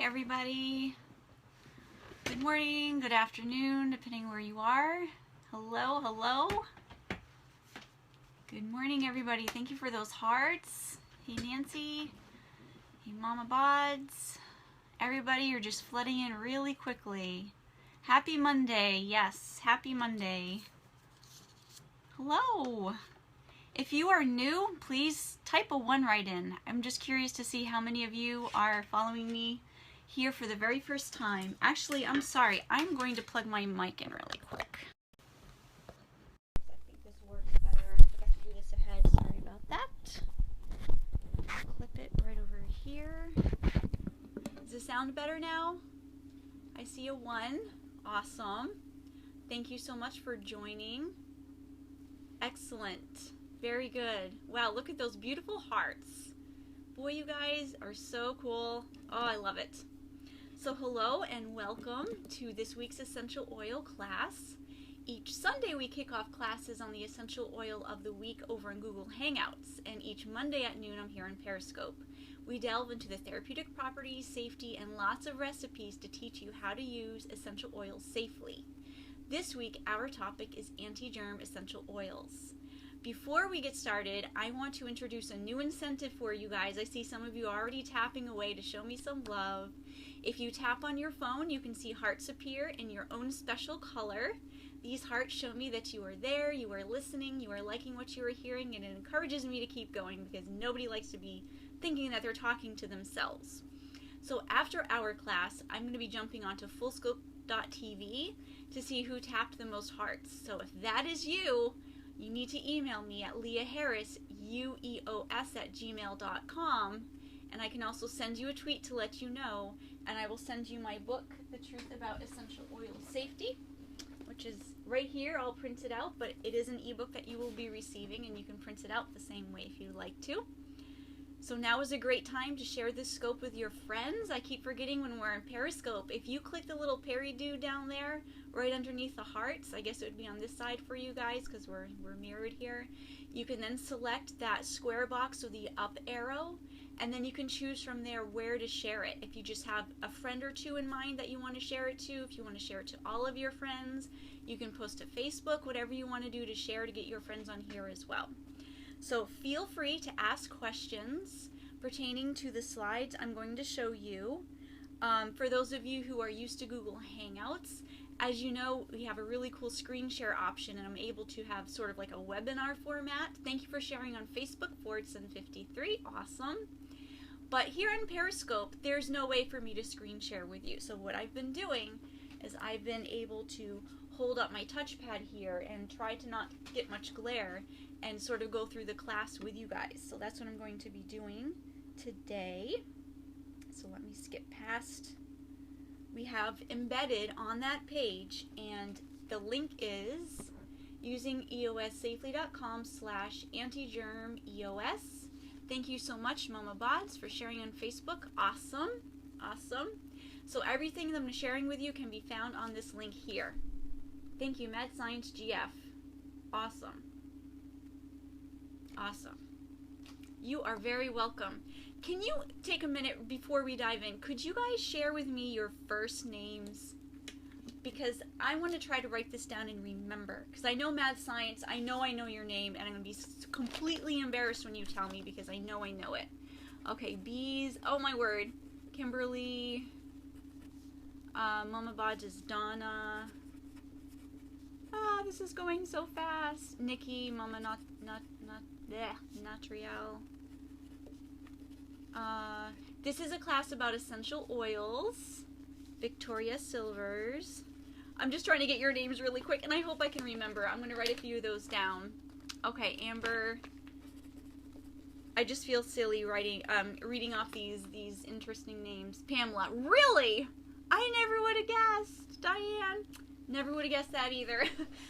everybody. Good morning, good afternoon, depending where you are. Hello, hello. Good morning, everybody. Thank you for those hearts. Hey, Nancy. Hey, Mama Bods. Everybody, you're just flooding in really quickly. Happy Monday. Yes, happy Monday. Hello. If you are new, please type a 1 right in. I'm just curious to see how many of you are following me here for the very first time. Actually, I'm sorry. I'm going to plug my mic in really quick. I think this works better. I forgot to do this ahead. Sorry about that. Clip it right over here. Does it sound better now? I see a 1. Awesome. Thank you so much for joining. Excellent. Very good. Wow, look at those beautiful hearts. Boy, you guys are so cool. Oh, I love it. So hello and welcome to this week's essential oil class. Each Sunday we kick off classes on the essential oil of the week over in Google Hangouts, and each Monday at noon I'm here on Periscope. We delve into the therapeutic properties, safety, and lots of recipes to teach you how to use essential oils safely. This week our topic is anti-germ essential oils. Before we get started, I want to introduce a new incentive for you guys. I see some of you already tapping away to show me some love. If you tap on your phone, you can see hearts appear in your own special color. These hearts show me that you are there, you are listening, you are liking what you are hearing, and it encourages me to keep going because nobody likes to be thinking that they're talking to themselves. So after our class, I'm going to be jumping onto fullscope.tv to see who tapped the most hearts. So if that is you, you need to email me at leahharrisueos@gmail.com, and I can also send you a tweet to let you know, and I will send you my book, The Truth About Essential Oil Safety, which is right here, all printed out, but it is an ebook that you will be receiving, and you can print it out the same way if you'd like to. So now is a great time to share this scope with your friends. I keep forgetting when we're in Periscope. If you click the little Peri-do down there, right underneath the hearts, I guess it would be on this side for you guys because we're mirrored here. You can then select that square box with the up arrow, and then you can choose from there where to share it. If you just have a friend or two in mind that you want to share it to, if you want to share it to all of your friends, you can post to Facebook, whatever you want to do to share to get your friends on here as well. So feel free to ask questions pertaining to the slides I'm going to show you. For those of you who are used to Google Hangouts, as you know, we have a really cool screen share option, and I'm able to have sort of like a webinar format. Thank you for sharing on Facebook, Fordson53, awesome. But here in Periscope, there's no way for me to screen share with you. So what I've been doing is I've been able to hold up my touchpad here and try to not get much glare and sort of go through the class with you guys. So that's what I'm going to be doing today. So let me skip past. We have embedded on that page, and the link is UsingEOsSafely.com/anti-germ-EOS. Thank you so much, Mama Bods, for sharing on Facebook. Awesome, awesome. So everything that I'm sharing with you can be found on this link here. Thank you, Mad Science GF. Awesome. Awesome. You are very welcome. Can you take a minute before we dive in? Could you guys share with me your first names? Because I want to try to write this down and remember. Because I know Mad Science, I know your name, and I'm going to be completely embarrassed when you tell me because I know it. Okay, Bees. Oh my word. Kimberly. Mama Bodge is Donna. Ah, this is going so fast. Nikki, Mama Natriel. This is a class about essential oils. Victoria Silvers. I'm just trying to get your names really quick, and I hope I can remember. I'm going to write a few of those down. Okay, Amber. I just feel silly reading off these interesting names. Pamela. Really? I never would have guessed. Diane. Never would have guessed that either.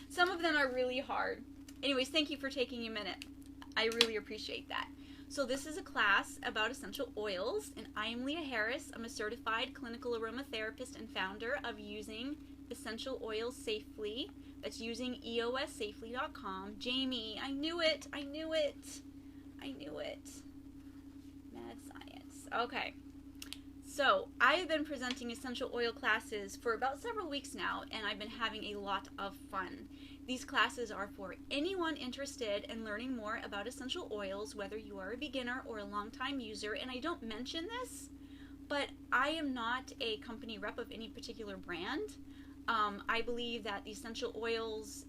Some of them are really hard. Anyways, thank you for taking a minute. I really appreciate that. So this is a class about essential oils, and I am Leah Harris. I'm a certified clinical aromatherapist and founder of Using Essential Oils Safely. That's UsingEOsSafely.com. Jamie, I knew it. I knew it. I knew it. Mad Science. Okay. So, I have been presenting essential oil classes for about several weeks now, and I've been having a lot of fun. These classes are for anyone interested in learning more about essential oils, whether you are a beginner or a long-time user. And I don't mention this, but I am not a company rep of any particular brand. I believe that the essential oils,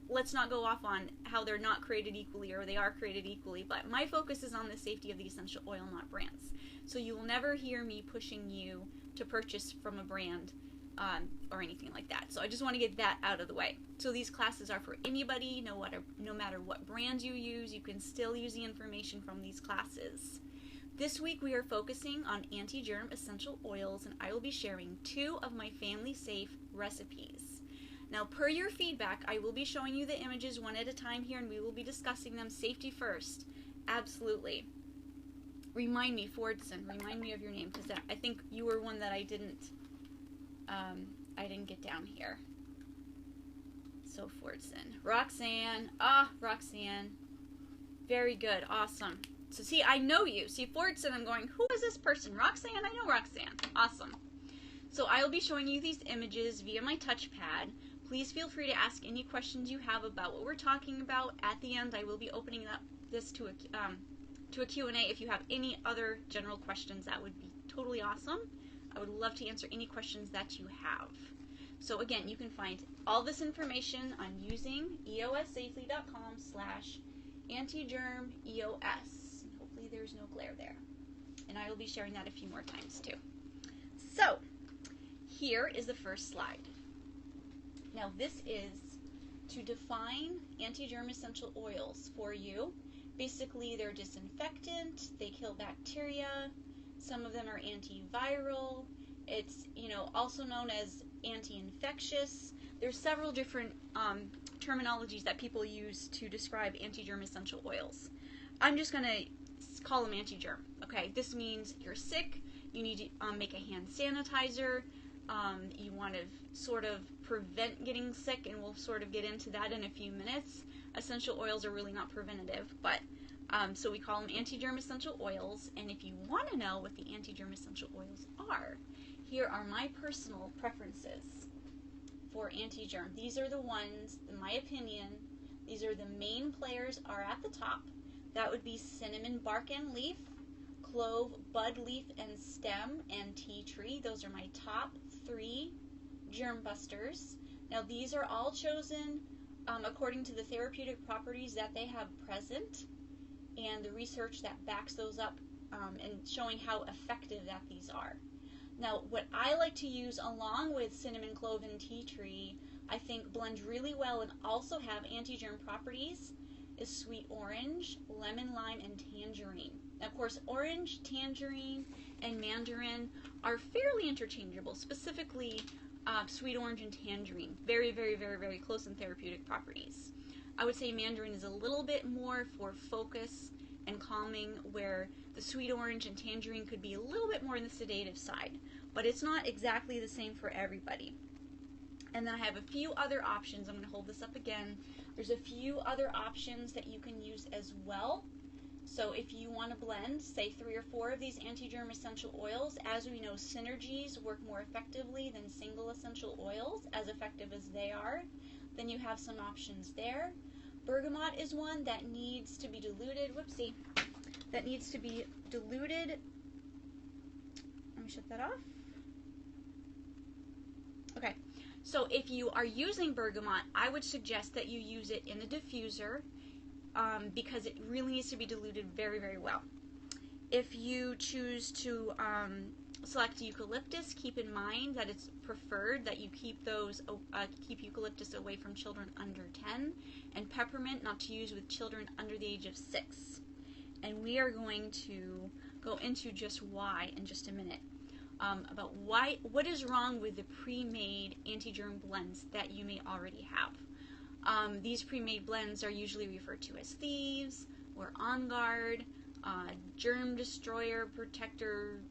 let's not go off on how they're not created equally or they are created equally, but my focus is on the safety of the essential oil, not brands. So you will never hear me pushing you to purchase from a brand or anything like that. So I just want to get that out of the way. So these classes are for anybody, no matter what brand you use, you can still use the information from these classes. This week we are focusing on anti-germ essential oils, and I will be sharing 2 of my family-safe recipes. Now, per your feedback, I will be showing you the images one at a time here, and we will be discussing them. Safety first. Absolutely. Remind me, Fordson, remind me of your name, because I think you were one that I didn't get down here. So, Fordson. Roxanne. Roxanne. Very good. Awesome. So, see, I know you. See, Fordson, I'm going, who is this person? Roxanne? I know Roxanne. Awesome. So, I will be showing you these images via my touchpad. Please feel free to ask any questions you have about what we're talking about. At the end, I will be opening up this to a Q&A. If you have any other general questions, that would be totally awesome. I would love to answer any questions that you have. So again, you can find all this information on UsingEOsSafely.com/anti-germ-EOS. Hopefully there's no glare there. And I will be sharing that a few more times too. So, here is the first slide. Now this is to define anti-germ essential oils for you. Basically, they're disinfectant, they kill bacteria, some of them are antiviral, it's also known as anti-infectious. There's several different terminologies that people use to describe anti-germ essential oils. I'm just going to call them anti-germ, okay? This means you're sick, you need to make a hand sanitizer, you want to sort of prevent getting sick, and we'll sort of get into that in a few minutes. Essential oils are really not preventative, but so we call them anti-germ essential oils. And if you want to know what the anti-germ essential oils are, here are my personal preferences for anti-germ. These are the ones, in my opinion, these are the main players are at the top. That would be cinnamon bark and leaf, clove, bud, leaf, and stem, and tea tree. Those are my top 3 germ busters. Now these are all chosen according to the therapeutic properties that they have present and the research that backs those up and showing how effective that these are. Now what I like to use along with cinnamon, clove, and tea tree, I think blend really well and also have anti-germ properties, is sweet orange, lemon, lime, and tangerine. Now, of course, orange, tangerine, and mandarin are fairly interchangeable, specifically sweet orange and tangerine. Very, very, very, very close in therapeutic properties. I would say mandarin is a little bit more for focus and calming, where the sweet orange and tangerine could be a little bit more on the sedative side, but it's not exactly the same for everybody. And then I have a few other options. I'm going to hold this up again. There's a few other options that you can use as well. So if you want to blend, say 3 or 4 of these anti-germ essential oils, as we know, synergies work more effectively than single essential oils, as effective as they are, then you have some options there. Bergamot is one that needs to be diluted. Whoopsie. That needs to be diluted. Let me shut that off. Okay. So if you are using bergamot, I would suggest that you use it in a diffuser because it really needs to be diluted very, very well. If you choose to select eucalyptus, keep in mind that it's preferred that you keep eucalyptus away from children under 10, and peppermint not to use with children under the age of 6. And we are going to go into just why in just a minute. About what is wrong with the pre-made anti-germ blends that you may already have. These pre-made blends are usually referred to as thieves or on guard, germ destroyer, protector.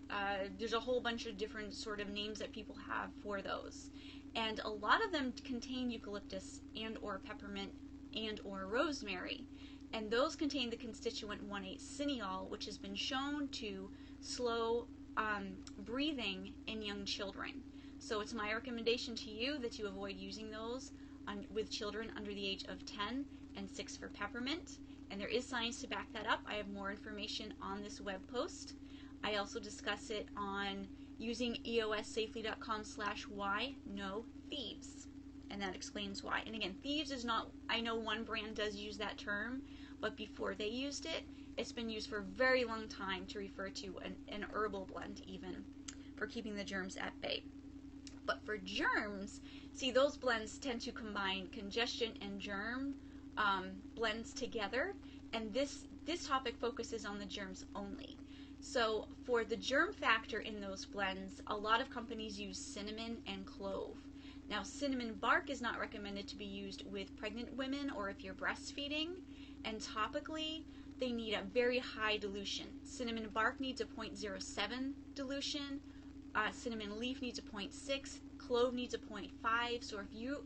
There's a whole bunch of different sort of names that people have for those. And a lot of them contain eucalyptus and or peppermint and or rosemary. And those contain the constituent 1,8-cineol, which has been shown to slow breathing in young children. So it's my recommendation to you that you avoid using those with children under the age of 10 and 6 for peppermint. And there is science to back that up. I have more information on this web post. I also discuss it on UsingEOsSafely.com/why no thieves. And that explains why. And again, thieves is not, I know one brand does use that term, but before they used it, it's been used for a very long time to refer to an herbal blend even, for keeping the germs at bay. But for germs, see, those blends tend to combine congestion and germ blends together, and this topic focuses on the germs only. So for the germ factor in those blends, a lot of companies use cinnamon and clove. Now, cinnamon bark is not recommended to be used with pregnant women or if you're breastfeeding, and topically, they need a very high dilution. Cinnamon bark needs a 0.07 dilution, cinnamon leaf needs a 0.6, clove needs a 0.5, so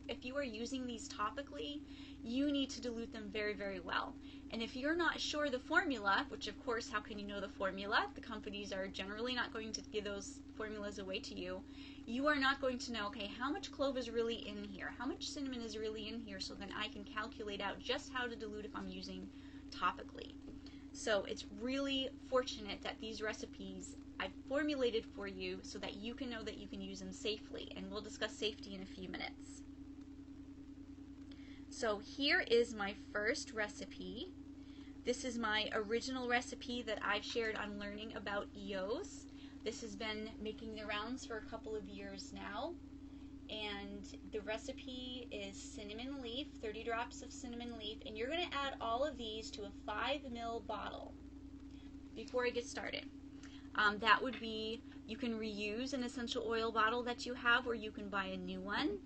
if you are using these topically, you need to dilute them very, very well. And if you're not sure the formula, which of course, how can you know the formula? The companies are generally not going to give those formulas away to you. You are not going to know, okay, how much clove is really in here? How much cinnamon is really in here? So then I can calculate out just how to dilute if I'm using topically. So it's really fortunate that these recipes I've formulated for you so that you can know that you can use them safely. And we'll discuss safety in a few minutes. So here is my first recipe. This is my original recipe that I've shared on learning about EOS. This has been making the rounds for a couple of years now. And the recipe is cinnamon leaf, 30 drops of cinnamon leaf. And you're going to add all of these to a 5 ml bottle before I get started. That would be, you can reuse an essential oil bottle that you have, or you can buy a new one.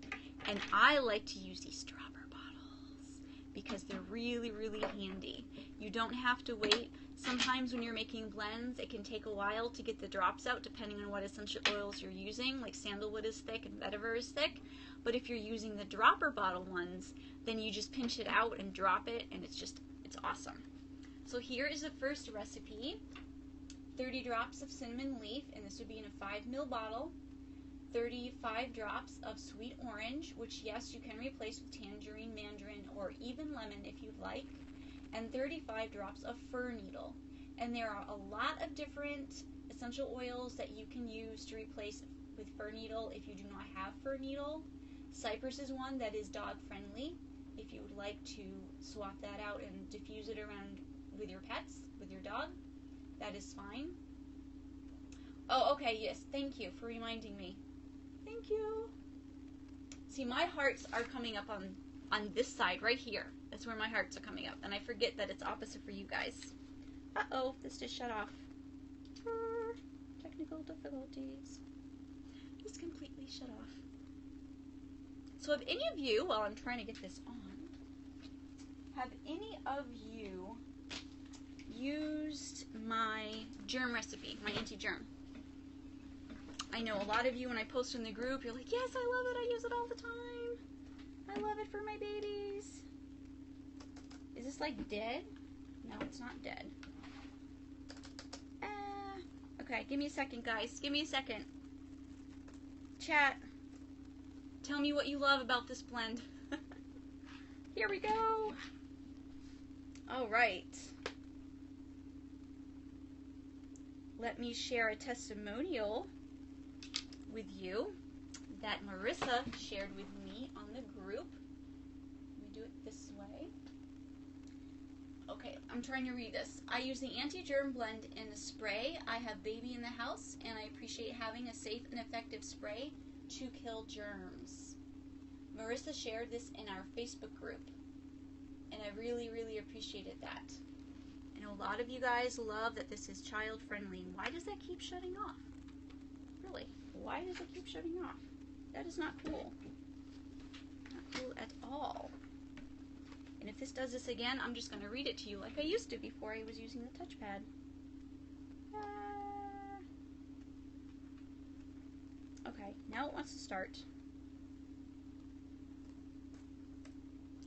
And I like to use these dropper bottles because they're really, really handy. You don't have to wait. Sometimes when you're making blends, it can take a while to get the drops out depending on what essential oils you're using, like sandalwood is thick and vetiver is thick. But if you're using the dropper bottle ones, then you just pinch it out and drop it, and it's awesome. So here is the first recipe. 30 drops of cinnamon leaf, and this would be in a 5 ml bottle. 35 drops of sweet orange, which yes, you can replace with tangerine, mandarin, or even lemon if you'd like. And 35 drops of fir needle. And there are a lot of different essential oils that you can use to replace with fir needle if you do not have fir needle. Cypress is one that is dog friendly. If you would like to swap that out and diffuse it around with your pets, with your dog, that is fine. Oh, okay, yes, thank you for reminding me. Thank you. See, my hearts are coming up on this side right here. That's where my hearts are coming up. And I forget that it's opposite for you guys. Uh-oh, this just shut off. Technical difficulties. Just completely shut off. So have any of you, while I'm trying to get this on, have any of you used my germ recipe, my anti-germ? I know a lot of you, when I post in the group, you're like, yes, I love it, I use it all the time. I love it for my babies. Is this like dead? No, it's not dead. Okay, give me a second, guys. Give me a second. Chat. Tell me what you love about this blend. Here we go. All right. Let me share a testimonial with you that Marissa shared with me on the group. Let me do it this way. Okay, I'm trying to read this. I use the anti-germ blend in a spray. I have baby in the house, and I appreciate having a safe and effective spray to kill germs. Marissa shared this in our Facebook group, and I really, really appreciated that. And a lot of you guys love that this is child friendly. And why does that keep shutting off? Really, why does it keep shutting off? That is not cool. Not cool at all. And if this does this again, I'm just going to read it to you like I used to before I was using the touchpad. Okay, now it wants to start.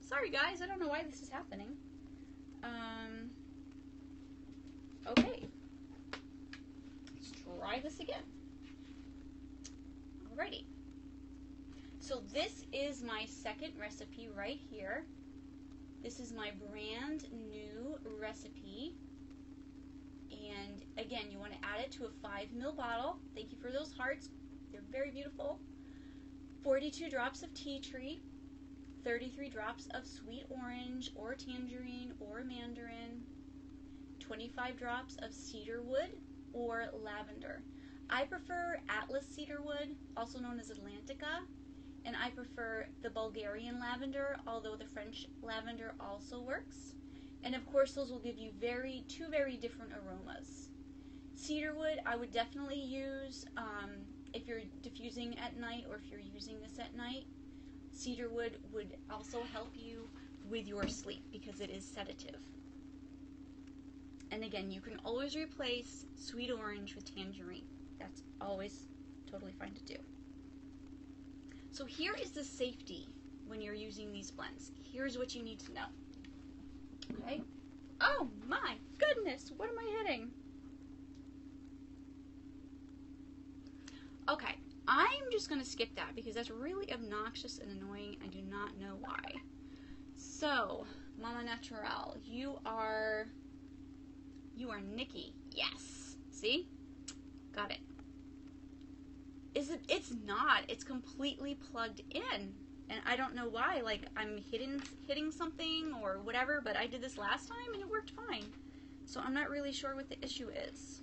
Sorry guys, I don't know why this is happening. Okay. Let's try this again. Alrighty. So this is my second recipe right here. This is my brand new recipe. And again, you want to add it to a 5 ml bottle. Thank you for those hearts. They're very beautiful. 42 drops of tea tree, 33 drops of sweet orange or tangerine or mandarin, 25 drops of cedarwood or lavender. I prefer Atlas cedarwood, also known as Atlantica, and I prefer the Bulgarian lavender, although the French lavender also works. And of course, those will give you two very different aromas. Cedarwood, I would definitely use if you're diffusing at night or if you're using this at night. Cedarwood would also help you with your sleep because it is sedative. And again, you can always replace sweet orange with tangerine. That's always totally fine to do. So here is the safety when you're using these blends. Here's what you need to know. Okay? Oh my goodness, what am I hitting? Okay, I'm just going to skip that because that's really obnoxious and annoying. I do not know why. So, Mama Naturelle, you are Nikki. Yes. See? Got it. It's not. It's completely plugged in. And I don't know why. Like, I'm hitting something or whatever, but I did this last time and it worked fine. So I'm not really sure what the issue is.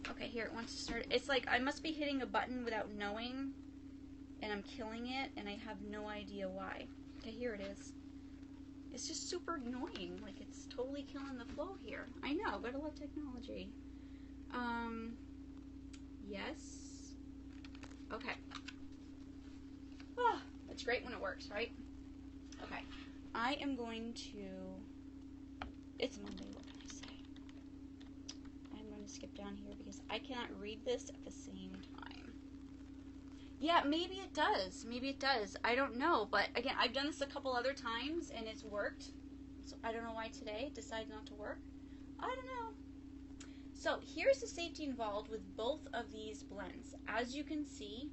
Okay, here it wants to start. It's like I must be hitting a button without knowing, and I'm killing it, and I have no idea why. Okay, here it is. It's just super annoying. Like, it's totally killing the flow here. I know, gotta love technology. Yes. Okay. Oh, it's great when it works, right? Okay. I am going to... It's Monday, what can I say? I'm going to skip down here because I cannot read this at the same time. Yeah, maybe it does. Maybe it does. I don't know. But again, I've done this a couple other times and it's worked. So I don't know why today it decided not to work. I don't know. So here's the safety involved with both of these blends. As you can see,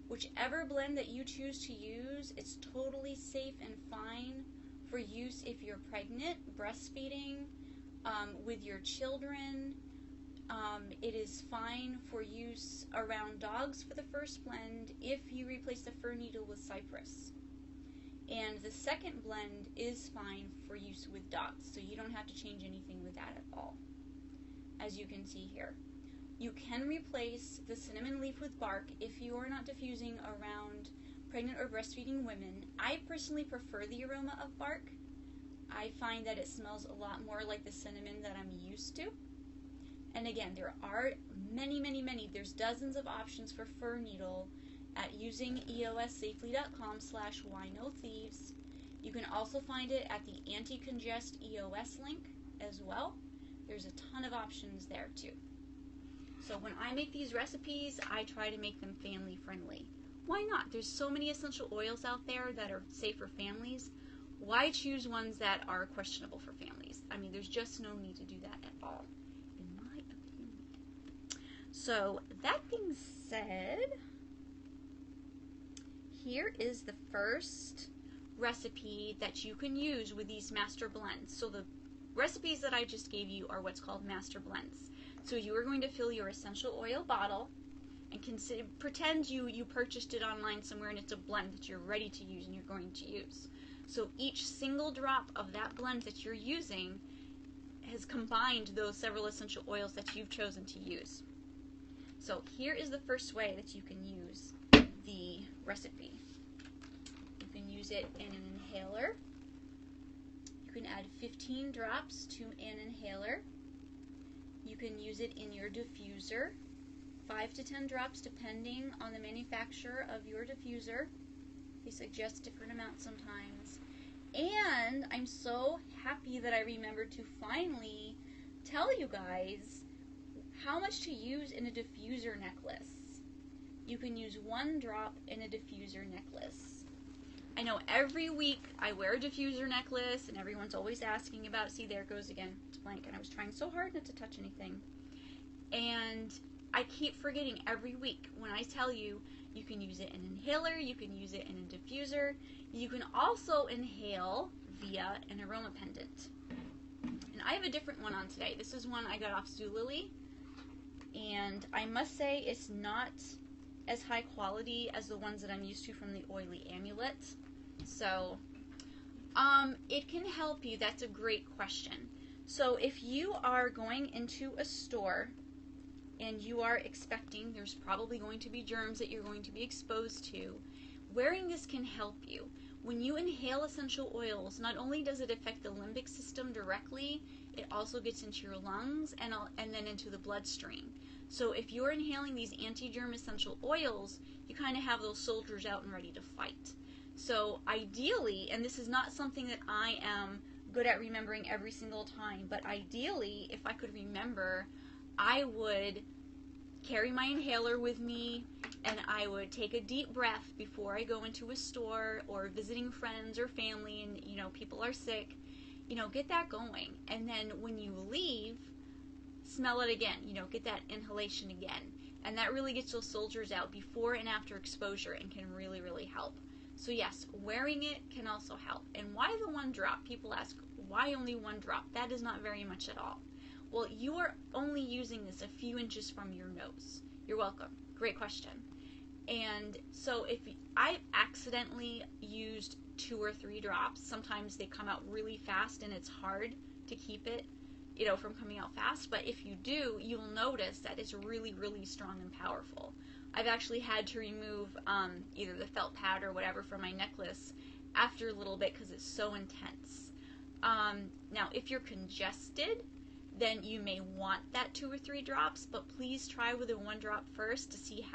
whichever blend that you choose to use, it's totally safe and fine for use if you're pregnant, breastfeeding, with your children. It is fine for use around dogs for the first blend if you replace the fir needle with cypress. And the second blend is fine for use with dogs, so you don't have to change anything with that at all. As you can see here. You can replace the cinnamon leaf with bark if you are not diffusing around pregnant or breastfeeding women. I personally prefer the aroma of bark. I find that it smells a lot more like the cinnamon that I'm used to. And again, there are many, there's dozens of options for fir needle at UsingEOsSafely.com/WhyNoThieves. You can also find it at the anti-congest EOS link as well. There's a ton of options there too. So when I make these recipes, I try to make them family friendly. Why not? There's so many essential oils out there that are safe for families. Why choose ones that are questionable for families? I mean, there's just no need to do that at all, in my opinion. So that being said, here is the first recipe that you can use with these master blends. So the recipes that I just gave you are what's called master blends. So you are going to fill your essential oil bottle and pretend you purchased it online somewhere and it's a blend that you're ready to use and you're going to use. So each single drop of that blend that you're using has combined those several essential oils that you've chosen to use. So here is the first way that you can use the recipe. You can use it in an inhaler. You can add 15 drops to an inhaler. You can use it in your diffuser, 5 to 10 drops depending on the manufacturer of your diffuser. They suggest different amounts sometimes. And I'm so happy that I remembered to finally tell you guys how much to use in a diffuser necklace. You can use 1 drop in a diffuser necklace. I know every week I wear a diffuser necklace and everyone's always asking about it. See, there it goes again. It's blank and I was trying so hard not to touch anything. And I keep forgetting every week when I tell you, you can use it in an inhaler, you can use it in a diffuser, you can also inhale via an aroma pendant. And I have a different one on today. This is one I got off Zulily, and I must say it's not as high quality as the ones that I'm used to from the Oily Amulet. So, it can help you. That's a great question. So if you are going into a store and you are expecting there's probably going to be germs that you're going to be exposed to, wearing this can help you. When you inhale essential oils, not only does it affect the limbic system directly, it also gets into your lungs and then into the bloodstream. So if you're inhaling these anti-germ essential oils, you kind of have those soldiers out and ready to fight. So ideally, and this is not something that I am good at remembering every single time, but ideally, if I could remember, I would carry my inhaler with me, and I would take a deep breath before I go into a store or visiting friends or family and, you know, people are sick. You know, get that going. And then when you leave, smell it again. You know, get that inhalation again. And that really gets those soldiers out before and after exposure and can really, really help. So yes, wearing it can also help. And why the one drop? People ask, why only one drop? That is not very much at all. Well, you are only using this a few inches from your nose. You're welcome. Great question. And so if I accidentally used 2 or 3 drops, sometimes they come out really fast and it's hard to keep it, you know, from coming out fast. But if you do, you'll notice that it's really, really strong and powerful. I've actually had to remove either the felt pad or whatever from my necklace after a little bit because it's so intense. Now, if you're congested, then you may want that 2 or 3 drops, but please try with a 1 drop first to see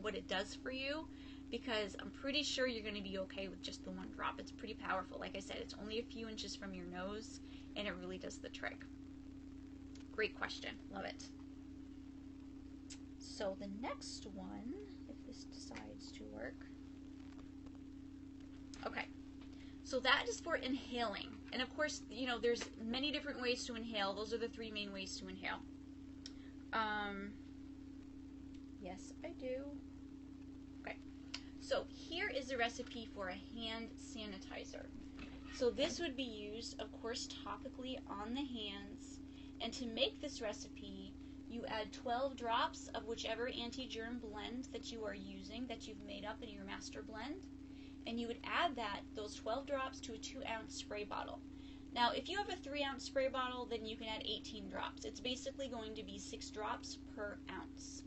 what it does for you, because I'm pretty sure you're going to be okay with just the 1 drop. It's pretty powerful. Like I said, it's only a few inches from your nose, and it really does the trick. Great question. Love it. So the next one, if this decides to work. Okay. So that is for inhaling. And of course, you know, there's many different ways to inhale. Those are the 3 main ways to inhale. Yes, I do. Okay. So here is a recipe for a hand sanitizer. So this would be used, of course, topically on the hands. And to make this recipe, you add 12 drops of whichever anti-germ blend that you are using, that you've made up in your master blend. And you would add those 12 drops to a 2-ounce spray bottle. Now, if you have a 3-ounce spray bottle, then you can add 18 drops. It's basically going to be 6 drops per ounce.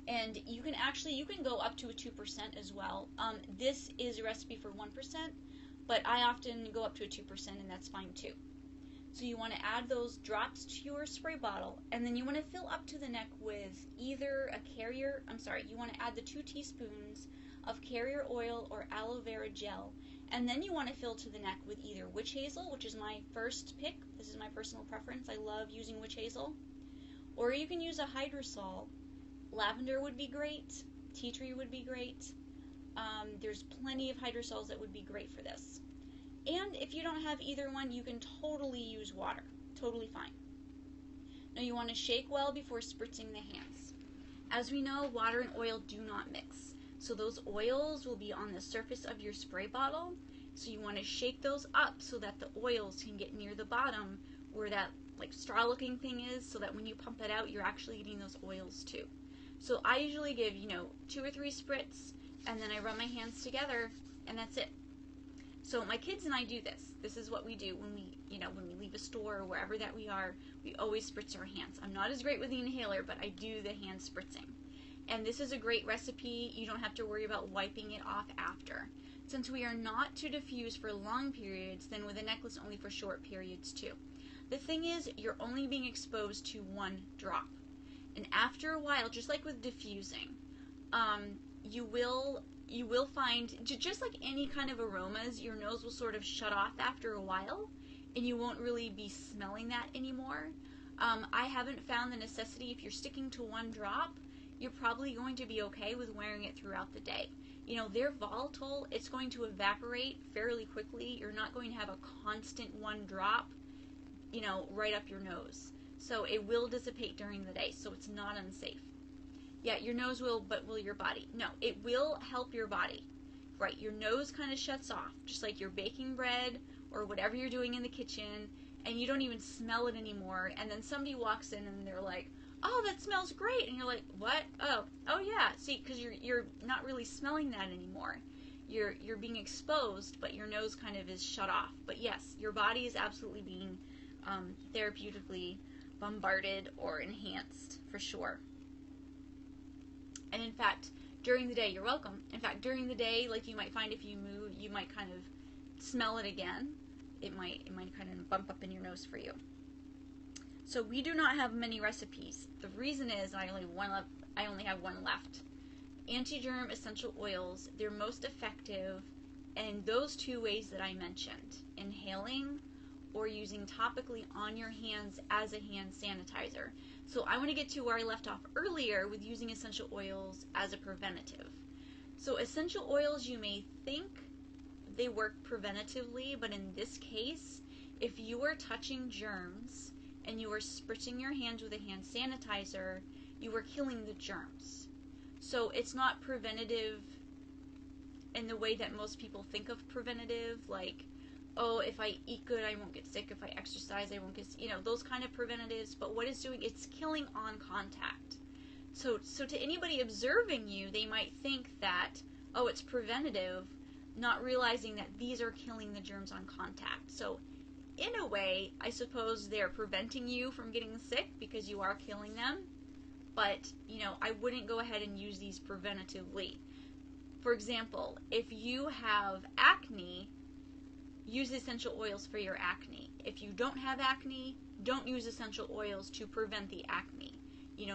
And you can go up to a 2% as well. This is a recipe for 1%, but I often go up to a 2%, and that's fine too. So you want to add those drops to your spray bottle, and then you want to fill up to the neck with either you want to add the 2 teaspoons of carrier oil or aloe vera gel, and then you want to fill to the neck with either witch hazel, which is my first pick. This is my personal preference. I love using witch hazel. Or you can use a hydrosol. Lavender would be great. Tea tree would be great. There's plenty of hydrosols that would be great for this. And if you don't have either one, you can totally use water. Totally fine. Now you want to shake well before spritzing the hands. As we know, water and oil do not mix. So those oils will be on the surface of your spray bottle. So you want to shake those up so that the oils can get near the bottom where that like straw looking thing is, so that when you pump it out, you're actually getting those oils too. So I usually give, 2 or 3 spritz, and then I rub my hands together, and that's it. So my kids and I do this. This is what we do when we leave a store or wherever that we are. We always spritz our hands. I'm not as great with the inhaler, but I do the hand spritzing. And this is a great recipe. You don't have to worry about wiping it off after. Since we are not to diffuse for long periods, then with a necklace only for short periods too. The thing is, you're only being exposed to 1 drop. And after a while, just like with diffusing, you will find, just like any kind of aromas, your nose will sort of shut off after a while, and you won't really be smelling that anymore. I haven't found the necessity. If you're sticking to 1 drop, you're probably going to be okay with wearing it throughout the day. They're volatile. It's going to evaporate fairly quickly. You're not going to have a constant 1 drop, right up your nose. So it will dissipate during the day, so it's not unsafe. Yeah, your nose will, but will your body? No, it will help your body. Right, your nose kind of shuts off, just like you're baking bread or whatever you're doing in the kitchen, and you don't even smell it anymore, and then somebody walks in and they're like, oh, that smells great, and you're like, what? Oh yeah, see, because you're not really smelling that anymore. You're being exposed, but your nose kind of is shut off. But yes, your body is absolutely being therapeutically bombarded or enhanced, for sure. And in fact, during the day, you're welcome. In fact, during the day, like you might find if you move, you might kind of smell it again. It might kind of bump up in your nose for you. So we do not have many recipes. The reason is I only have one left. Anti-germ essential oils, they're most effective in those two ways that I mentioned, inhaling or using topically on your hands as a hand sanitizer. So I want to get to where I left off earlier with using essential oils as a preventative. So essential oils, you may think they work preventatively, but in this case, if you are touching germs and you are spritzing your hands with a hand sanitizer, you are killing the germs. So it's not preventative in the way that most people think of preventative, like, oh, if I eat good, I won't get sick. If I exercise, I won't get, those kind of preventatives. But what it's doing, it's killing on contact. So to anybody observing you, they might think that, oh, it's preventative, not realizing that these are killing the germs on contact. So in a way, I suppose they're preventing you from getting sick because you are killing them. But, I wouldn't go ahead and use these preventatively. For example, if you have acne, use essential oils for your acne. If you don't have acne, don't use essential oils to prevent the acne.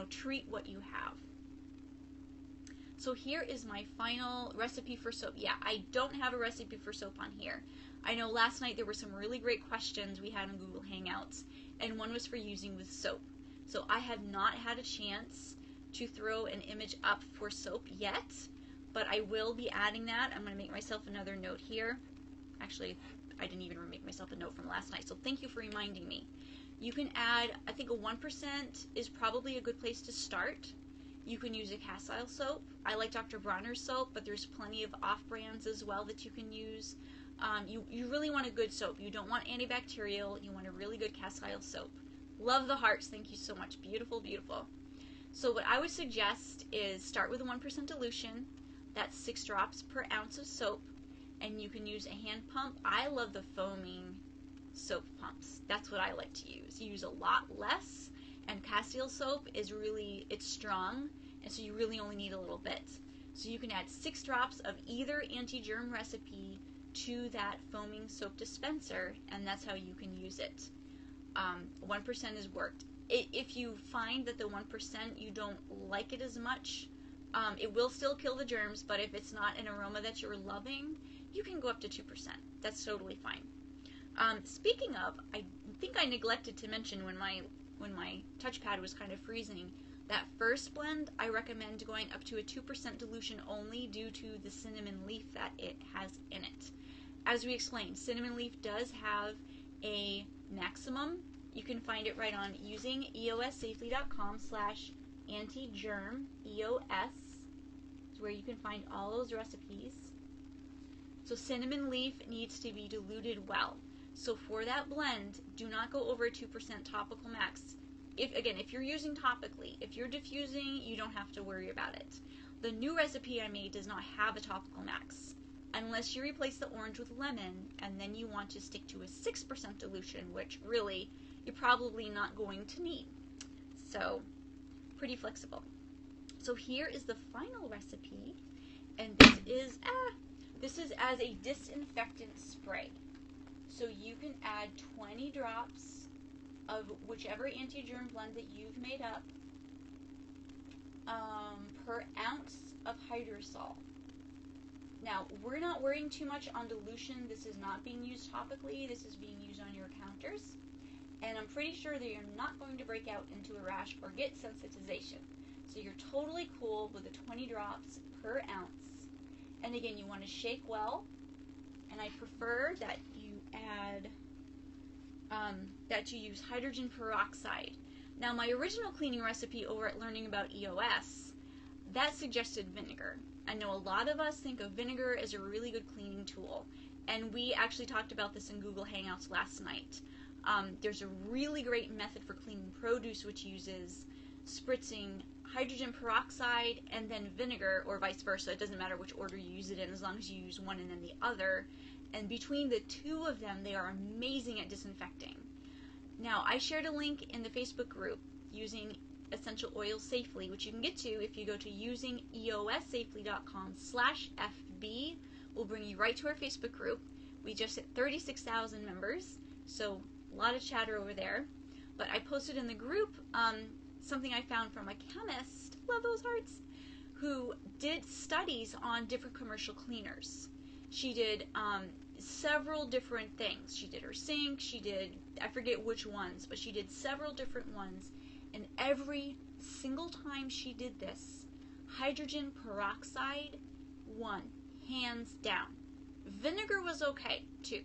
Treat what you have. So here is my final recipe for soap. Yeah, I don't have a recipe for soap on here. I know last night there were some really great questions we had on Google Hangouts, and one was for using with soap. So I have not had a chance to throw an image up for soap yet, but I will be adding that. I'm going to make myself another note here. Actually, I didn't even make myself a note from last night, so thank you for reminding me. You can add, I think a 1% is probably a good place to start. You can use a castile soap. I like Dr. Bronner's soap, but there's plenty of off-brands as well that you can use. You really want a good soap. You don't want antibacterial. You want a really good castile soap. Love the hearts. Thank you so much. Beautiful, beautiful. So what I would suggest is start with a 1% dilution. That's 6 drops per ounce of soap. And you can use a hand pump. I love the foaming soap pumps. That's what I like to use. You use a lot less, and castile soap is really, it's strong, and so you really only need a little bit. So you can add 6 drops of either anti-germ recipe to that foaming soap dispenser, and that's how you can use it. 1% is worked. If you find that the 1% you don't like it as much, it will still kill the germs, but if it's not an aroma that you're loving, you can go up to 2%. That's totally fine. Speaking of, I think I neglected to mention when my touchpad was kind of freezing, that first blend I recommend going up to a 2% dilution only due to the cinnamon leaf that it has in it. As we explained, cinnamon leaf does have a maximum. You can find it right on UsingEOsSafely.com/anti-germ EOS. It's where you can find all those recipes. So cinnamon leaf needs to be diluted well. So for that blend, do not go over a 2% topical max. If you're using topically, if you're diffusing, you don't have to worry about it. The new recipe I made does not have a topical max, unless you replace the orange with lemon, and then you want to stick to a 6% dilution, which really you're probably not going to need. So, pretty flexible. So here is the final recipe, and this is as a disinfectant spray. So you can add 20 drops of whichever anti-germ blend that you've made up per ounce of hydrosol. Now, we're not worrying too much on dilution. This is not being used topically. This is being used on your counters. And I'm pretty sure that you're not going to break out into a rash or get sensitization. So you're totally cool with the 20 drops per ounce. And again, you want to shake well. And I prefer that you add, that you use hydrogen peroxide. Now, my original cleaning recipe over at Learning About EOS, that suggested vinegar. I know a lot of us think of vinegar as a really good cleaning tool, and we actually talked about this in Google Hangouts last night. There's a really great method for cleaning produce which uses spritzing hydrogen peroxide and then vinegar, or vice versa. It doesn't matter which order you use it in as long as you use one and then the other. And between the two of them, they are amazing at disinfecting. Now, I shared a link in the Facebook group, Using Essential Oils Safely, which you can get to if you go to UsingEOsSafely.com/FB. We'll bring you right to our Facebook group. We just hit 36,000 members, so a lot of chatter over there. But I posted in the group something I found from a chemist, love those hearts, who did studies on different commercial cleaners. She did several different things. She did her sink, she did, I forget which ones, but she did several different ones. And every single time she did this, hydrogen peroxide won, hands down. Vinegar was okay, too.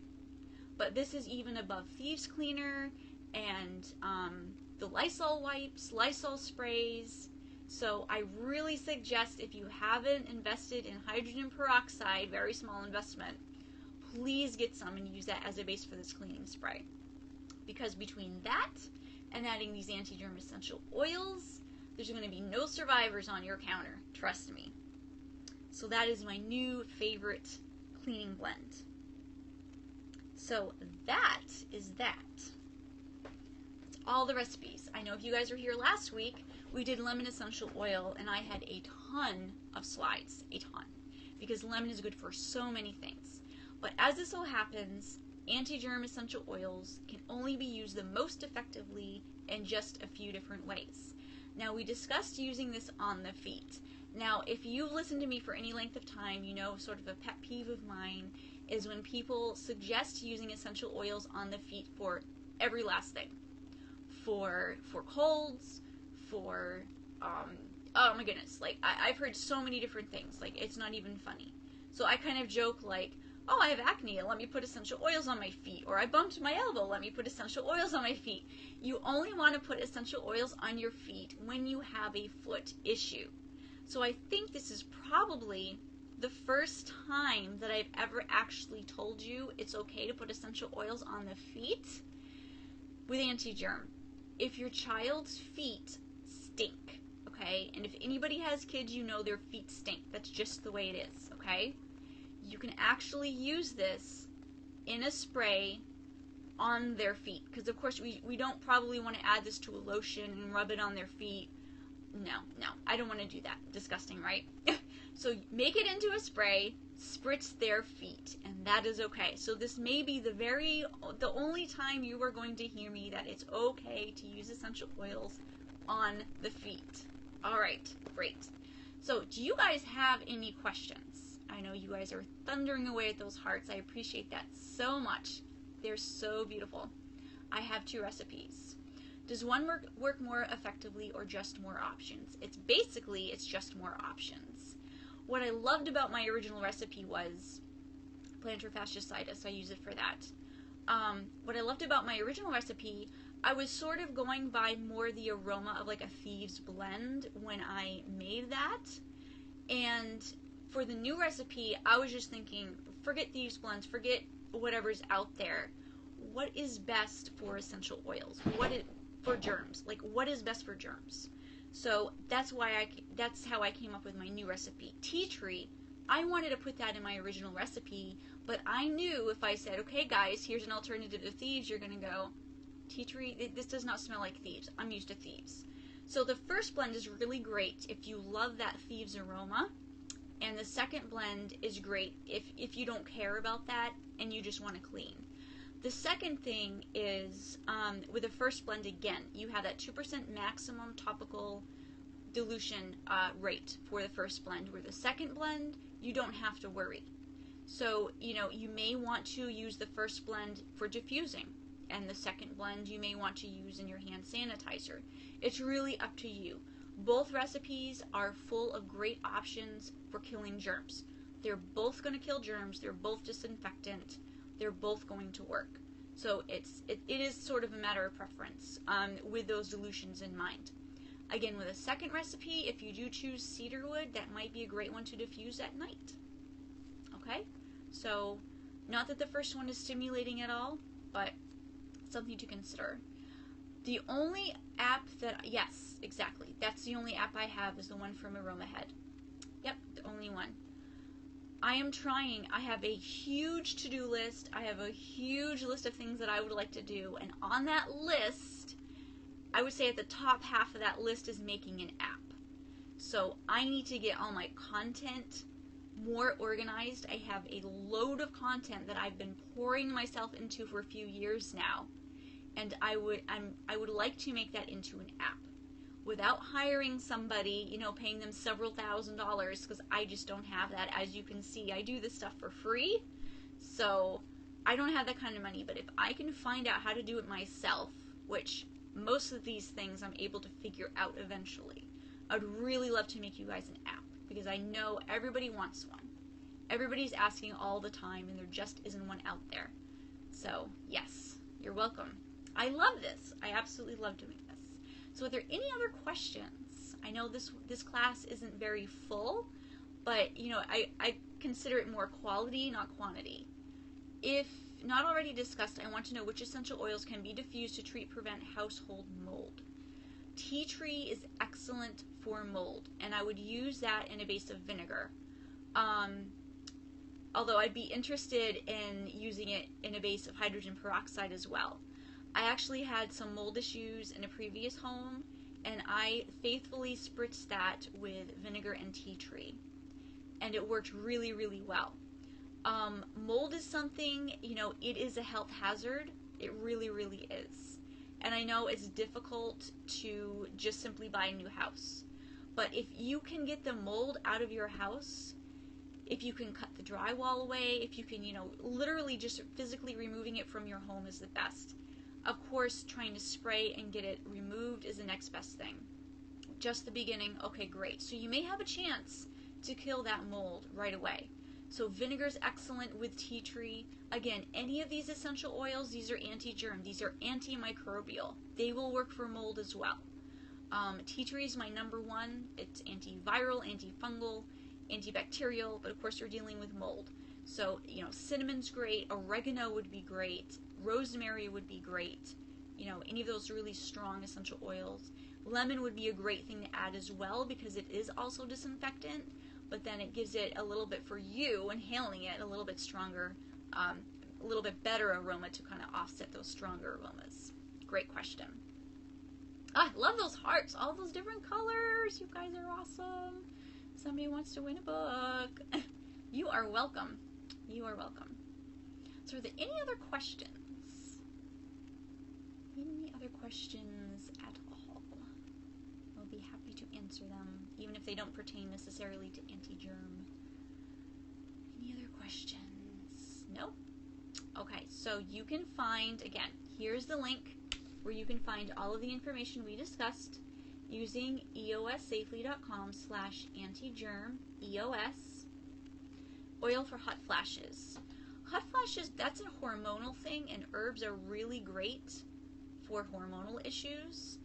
But this is even above thieves cleaner and the Lysol wipes, Lysol sprays. So I really suggest, if you haven't invested in hydrogen peroxide, very small investment, please get some and use that as a base for this cleaning spray. Because between that and adding these anti-germ essential oils, there's going to be no survivors on your counter, trust me. So that is my new favorite cleaning blend. So that is that. That's all the recipes. I know if you guys were here last week, we did lemon essential oil, and I had a ton of slides, a ton, because lemon is good for so many things. But as it so happens, anti-germ essential oils can only be used the most effectively in just a few different ways. Now, we discussed using this on the feet. Now, if you've listened to me for any length of time, you know sort of a pet peeve of mine is when people suggest using essential oils on the feet for every last thing. For colds, for, oh my goodness, like, I've heard so many different things, like, it's not even funny. So I kind of joke like, oh, I have acne, let me put essential oils on my feet. Or I bumped my elbow, let me put essential oils on my feet. You only want to put essential oils on your feet when you have a foot issue. So I think this is probably the first time that I've ever actually told you it's okay to put essential oils on the feet with anti-germ. If your child's feet stink, okay, and if anybody has kids, you know their feet stink. That's just the way it is, okay? You can actually use this in a spray on their feet, because of course we don't probably want to add this to a lotion and rub it on their feet. No, I don't want to do that. Disgusting, right? So make it into a spray, spritz their feet, and that is okay. So this may be the only time you are going to hear me that it's okay to use essential oils on the feet. Alright, great. So do you guys have any questions? I know you guys are thundering away at those hearts. I appreciate that so much. They're so beautiful. I have 2 recipes. Does one work more effectively or just more options? It's just more options. What I loved about my original recipe was plantar fasciitis. I use it for that. What I loved about my original recipe, I was sort of going by more the aroma of like a thieves blend when I made that. And for the new recipe, I was just thinking, forget thieves blends, forget whatever's out there. What is best for essential oils? For germs? Like, what is best for germs? So that's how I came up with my new recipe. Tea tree, I wanted to put that in my original recipe, but I knew if I said, okay guys, here's an alternative to thieves, you're going to go, tea tree, this does not smell like thieves. I'm used to thieves. So the first blend is really great if you love that thieves aroma, and the second blend is great if you don't care about that and you just want to clean. The second thing is, with the first blend, again, you have that 2% maximum topical dilution rate for the first blend, where the second blend, you don't have to worry. So, you may want to use the first blend for diffusing, and the second blend you may want to use in your hand sanitizer. It's really up to you. Both recipes are full of great options for killing germs. They're both going to kill germs, they're both disinfectant, they're both going to work. So it is sort of a matter of preference with those dilutions in mind. Again, with a second recipe, if you do choose cedarwood, that might be a great one to diffuse at night. Okay? So, not that the first one is stimulating at all, but something to consider. The only app that, yes, exactly, that's the only app I have is the one from AromaHead. Yep, the only one. I am trying. I have a huge to-do list. I have a huge list of things that I would like to do, and on that list, I would say at the top half of that list is making an app. So I need to get all my content more organized. I have a load of content that I've been pouring myself into for a few years now, and I would like to make that into an app without hiring somebody, you know, paying them several $1,000s, because I just don't have that. As you can see, I do this stuff for free, so I don't have that kind of money. But if I can find out how to do it myself, which most of these things I'm able to figure out eventually, I'd really love to make you guys an app, because I know everybody wants one. Everybody's asking all the time, and there just isn't one out there. So, yes, you're welcome. I love this. I absolutely love doing this. So are there any other questions? I know this class isn't very full, but, you know, I consider it more quality, not quantity. If not already discussed, I want to know which essential oils can be diffused to treat, prevent household mold. Tea tree is excellent for mold, and I would use that in a base of vinegar. Although I'd be interested in using it in a base of hydrogen peroxide as well. I actually had some mold issues in a previous home, and I faithfully spritzed that with vinegar and tea tree, and it worked really, really well. Mold is something, you know, it is a health hazard. It really, really is. And I know it's difficult to just simply buy a new house. But if you can get the mold out of your house, if you can cut the drywall away, if you can, you know, literally just physically removing it from your home is the best. Of course, trying to spray and get it removed is the next best thing. Just the beginning, okay, great. So you may have a chance to kill that mold right away. So vinegar is excellent with tea tree. Again, any of these essential oils, these are anti-germ, these are antimicrobial. They will work for mold as well. Tea tree is my number one. It's antiviral, antifungal, antibacterial, but of course you're dealing with mold. So, you know, cinnamon's great, oregano would be great, rosemary would be great, you know, any of those really strong essential oils. Lemon would be a great thing to add as well, because it is also disinfectant, but then it gives it a little bit, for you inhaling it, a little bit stronger, a little bit better aroma to kind of offset those stronger aromas. Great question. I love those hearts, all those different colors. You guys are awesome. Somebody wants to win a book. You are welcome. You are welcome. So are there any other questions? Any other questions at all? I'll be happy to answer them, even if they don't pertain necessarily to anti-germ. Any other questions? Nope. Okay, so you can find, again, here's the link where you can find all of the information we discussed using EOSSafely.com/anti-germ, EOS, oil for hot flashes. Hot flashes, that's a hormonal thing, and herbs are really great for hormonal issues.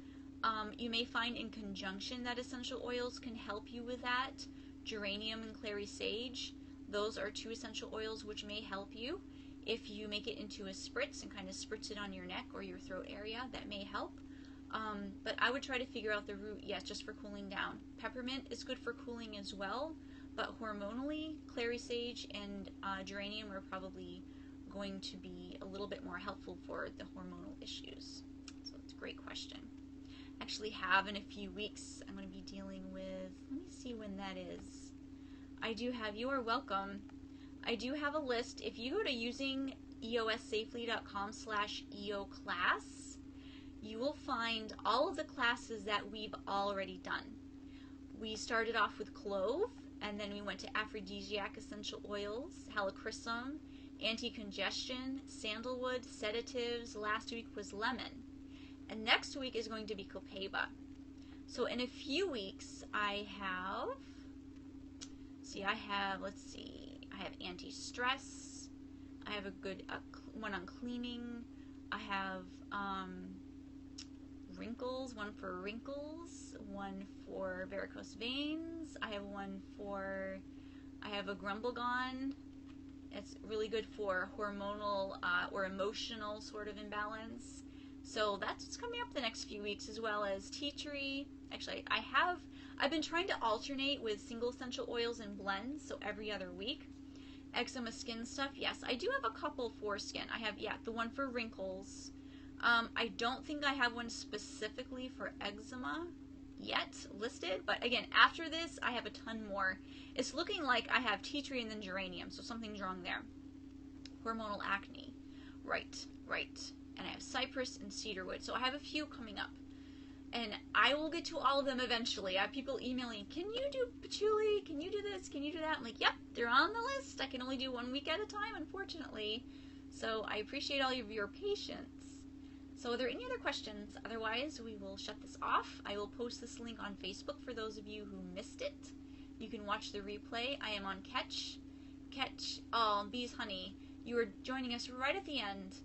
You may find in conjunction that essential oils can help you with that. Geranium and clary sage, those are two essential oils which may help you. If you make it into a spritz and kind of spritz it on your neck or your throat area, that may help. But I would try to figure out the root, yes, just for cooling down. Peppermint is good for cooling as well, but hormonally, clary sage and geranium are probably going to be a little bit more helpful for the hormonal issues. So it's a great question. Actually have in a few weeks, I'm going to be dealing with, let me see when that is. I do have, you are welcome. I do have a list. If you go to UsingEOsSafely.com/EO class, you will find all of the classes that we've already done. We started off with clove, and then we went to aphrodisiac essential oils, helichrysum, anti-congestion, sandalwood, sedatives. Last week was lemon. And next week is going to be copaiba. So in a few weeks, I have anti-stress. I have a good one on cleaning. I have wrinkles, one for wrinkles, one for varicose veins. I have a Grumblegon. It's really good for hormonal or emotional sort of imbalance. So that's what's coming up the next few weeks, as well as tea tree. Actually, I've been trying to alternate with single essential oils and blends, so every other week. Eczema skin stuff, yes, I do have a couple for skin. I have, the one for wrinkles. I don't think I have one specifically for eczema yet listed, but again, after this, I have a ton more. It's looking like I have tea tree and then geranium, so something's wrong there. Hormonal acne, right. And I have cypress and cedarwood, so I have a few coming up. And I will get to all of them eventually. I have people emailing, can you do patchouli? Can you do this? Can you do that? I'm like, yep, they're on the list. I can only do 1 week at a time, unfortunately. So I appreciate all of your patience. So are there any other questions? Otherwise, we will shut this off. I will post this link on Facebook for those of you who missed it. You can watch the replay. I am on Catch. Oh, Bees Honey. You are joining us right at the end.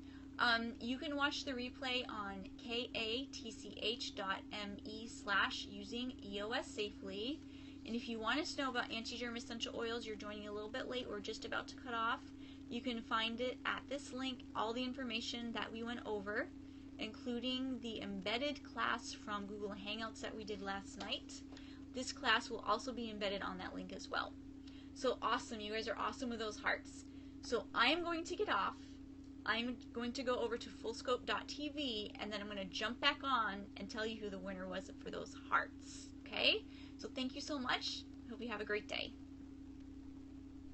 You can watch the replay on katch.me/UsingEOsSafely. And if you want to know about anti-germ essential oils, you're joining a little bit late. We're just about to cut off. You can find it at this link, all the information that we went over, including the embedded class from Google Hangouts that we did last night. This class will also be embedded on that link as well. So awesome. You guys are awesome with those hearts. So I am going to get off. I'm going to go over to fullscope.tv, and then I'm going to jump back on and tell you who the winner was for those hearts. Okay? So thank you so much. Hope you have a great day.